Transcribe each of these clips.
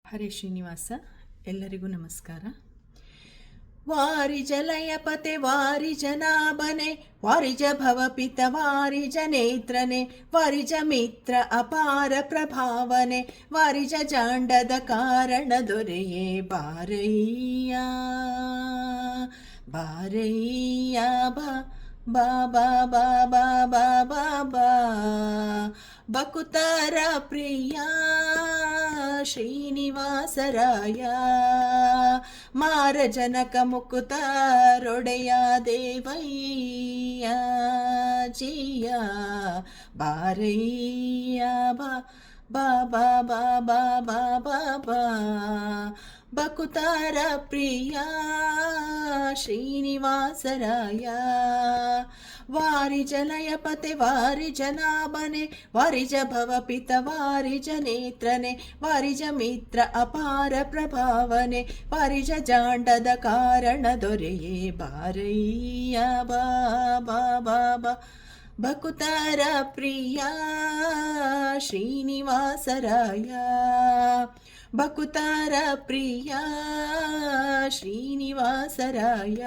ಹರೇ ಶ್ರೀನಿವಾಸ. ಎಲ್ಲರಿಗೂ ನಮಸ್ಕಾರ. ವಾರಿಜ ಲಯಪತೆ ವಾರಿಜ ನಾಭನೆ ವಾರಿಜ ಭವಪಿತ ವಾರಿಜ ನೇತ್ರನೆ ವಾರಿಜ ಮಿತ್ರ ಅಪಾರ ಪ್ರಭಾವನೆ ವಾರಿಜ ಜಾಂಡದ ಕಾರಣ ದೊರೆಯೇ ಬಾರಯ್ಯ ಬಾರಯ್ಯ ಬಾ ಬಾಬಾ ಬಾಬಾ ಬಾಬಾ ಬಾ ಬಕುತರ ಪ್ರಿಯ ಶ್ರೀನಿವಾಸರಾಯ ಮಾರಜನಕ ಮುಕುತಾರೊಡೆಯ ದೇವಯ್ಯ ಜಿಯ ಬಾರಯ್ಯ ಬಾ ಬಾಬಾ ಬಾಬಾ ಬಾಬಾ ಬಾ ಬಕುತಾರ ಪ್ರಿಯ ಶ್ರೀನಿವಾಸರಾಯ ವಾರಿಜ ಲಯಪತೆ ವಾರಿಜ ನಾಭನೆ ವಾರಿಜ ಭವಪಿತ ವಾರಿಜ ನೇತ್ರನೆ ವಾರಿಜ ಮಿತ್ರ ಅಪಾರ ಪ್ರಭಾವನೆ ವಾರಿಜ ಜಾಂಡದ ಕಾರಣ ದೊರೆಯೇ ಬಾರಯ್ಯ ಬಾಬಾ ಬಾಬಾ ಬಕುತಾರ ಪ್ರಿಯ ಶ್ರೀನಿವಾಸರಾಯ ಬಕುತಾರ ಪ್ರಿಯ ಶ್ರೀನಿವಾಸರಾಯ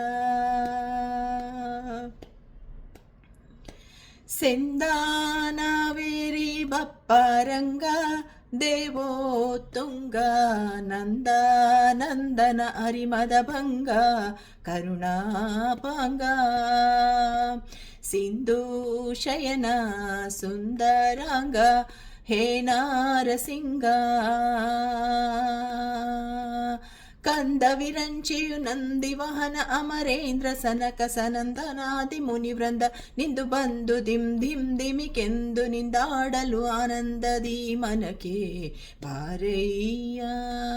ಸೆಂದಾನವೇರಿ ಬಪ್ಪರಂಗ ದೇವೋ ತುಂಗ ನಂದ ನಂದನ ಅರಿಮದ ಭಂಗ ಕರುಣಾಪಾಂಗ ಸಿಂಧು ಶಯನ ಸುಂದರಾಂಗ ಹೇ ನಾರಸಿಂಗ ಕಂದ ವಿರಂಚಿಯು ನಂದಿವಾಹನ ಅಮರೇಂದ್ರ ಸನಕ ಸನಂದನಾದಿ ಮುನಿವೃಂದ ನಿಂದು ಬಂದು ದಿಂ ಧಿಂ ದಿಮಿಕೆಂದು ನಿಂದಾಡಲು ಆನಂದದಿ ಮನಕೆ ಬಾರಯ್ಯ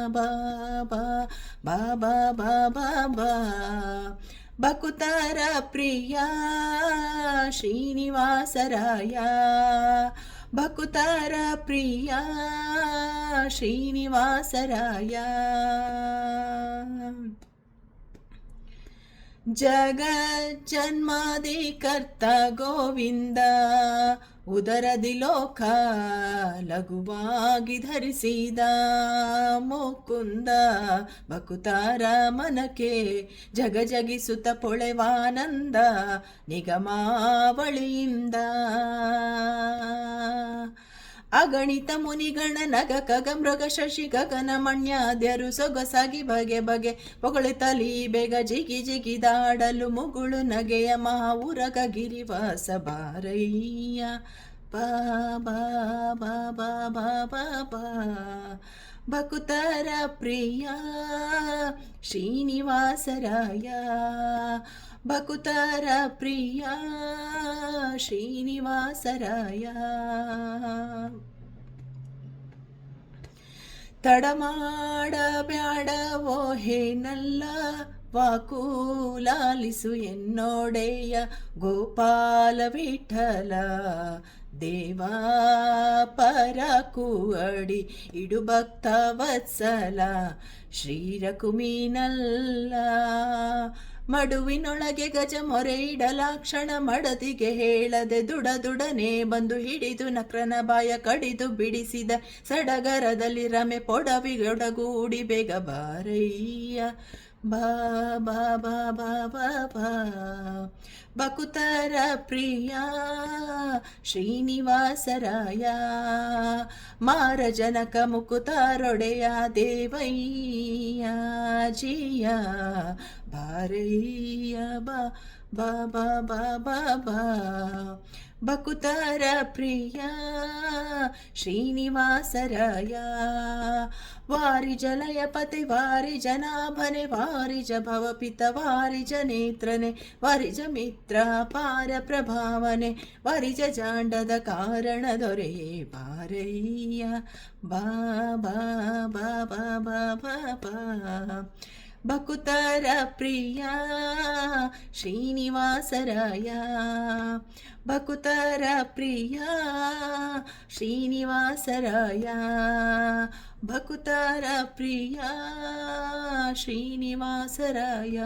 ಬಾಬಾ ಬಾಬಾ ಬಾಬಾ ಬಾ ಬಕುತಾರ ಪ್ರಿಯ ಶ್ರೀನಿವಾಸರಾಯ ಬಕುತಾರ ಪ್ರಿಯ ಶ್ರೀನಿವಾಸರಾಯ ಜಗಜ್ಜನ್ಮಾದಿ ಕರ್ತ ಗೋವಿಂದ ಉದರದಿ ಲೋಕ ಲಘುವಾಗಿ ಧರಿಸಿದ ಮುಕುಂದ ಬಕುತಾರ ಮನಕೆ ಜಗಜಗಿಸುತ್ತ ಪೊಳೆವಾನಂದ ನಿಗಮಾವಳಿಯಿಂದ ಅಗಣಿತ ಮುನಿಗಣ ನಗ ಕಗ ಮೃಗ ಶಶಿ ಗಗನ ಮಣ್ಯಾದ್ಯರು ಸೊಗಸಾಗಿ ಬಗೆ ಬಗೆ ಹೊಗಳುತ್ತಲಿ ಬೇಗ ಜಿಗಿ ಜಿಗಿದಾಡಲು ಮುಗುಳು ನಗೆಯ ಮಹಾವುರಗ ಗಿರಿವಾಸ ಬಾರಯ್ಯ ಬಾಬಾ ಬಾಬಾ ಬಾಬಾ ಬಾ ಬಕುತಾರ ಪ್ರಿಯ ಶ್ರೀನಿವಾಸರಾಯ ಬಕುತಾರ ಪ್ರಿಯ ಶ್ರೀನಿವಾಸರಾಯ ತಡಮಾಡಬ್ಯಾಡವೋ ಹೇನಲ್ಲ ವಾಕೂಲಾಲಿಸು ಎನ್ನೋಡೆಯ ಗೋಪಾಲ ವಿಠಲ ದೇವಾ ಪರಕುವಡಿ ಇಡು ಭಕ್ತ ವತ್ಸಲ ಶ್ರೀರಕುಮೀನಲ್ಲ ಮಡುವಿನೊಳಗೆ ಗಜ ಮೊರೆ ಇಡಲಾಕ್ಷಣ ಮಡದಿಗೆ ಹೇಳದೆ ದುಡನೆ ಬಂದು ಹಿಡಿದು ನಕ್ರನ ಬಾಯ ಕಡಿದು ಬಿಡಿಸಿದ ಸಡಗರದಲ್ಲಿ ರಮೆ ಪೊಡವಿಗೊಡಗೂಡಿ ಬೇಗ ಬಾರಯ್ಯ ಬಾಬಾ ಬಾಬಾ ಬಾಬಾ ಬಕುತಾರ ಪ್ರಿಯ ಶ್ರೀನಿವಾಸರಾಯ ಮಾರಜನಕ ಮುಕುತಾರೊಡೆಯ ದೇವಯ್ಯ ಜಿಯ ಬಾರಯ್ಯ ಬಾ ಬಾಬಾ ಬಾಬಾ ಬಾ ಬಕುತಾರ ಪ್ರಿಯ ಶ್ರೀನಿವಾಸರಾಯ ವಾರಿಜ ಲಯಪತೆ ವಾರಿಜ ನಾಭನೆ ವಾರಿಜ ಭವಪಿತ ವಾರಿಜ ನೇತ್ರನೆ ವಾರಿಜ ಮಿತ್ರ ಪಾರ ಪ್ರಭಾವನೆ ವಾರಿಜ ಜಾಂಡದ ಕಾರಣ ದೊರೆಯೇ ಬಾರಯ್ಯ ಬಾಬಾ ಬಾಬಾ ಬಾಬಾ ಬಾ ಬಕುತಾರ ಪ್ರಿಯ ಶ್ರೀನಿವಾಸರಾಯ ಬಕುತಾರ ಪ್ರಿಯ ಶ್ರೀನಿವಾಸರಾಯ ಬಕುತಾರ ಪ್ರಿಯ ಶ್ರೀನಿವಾಸರಾಯ.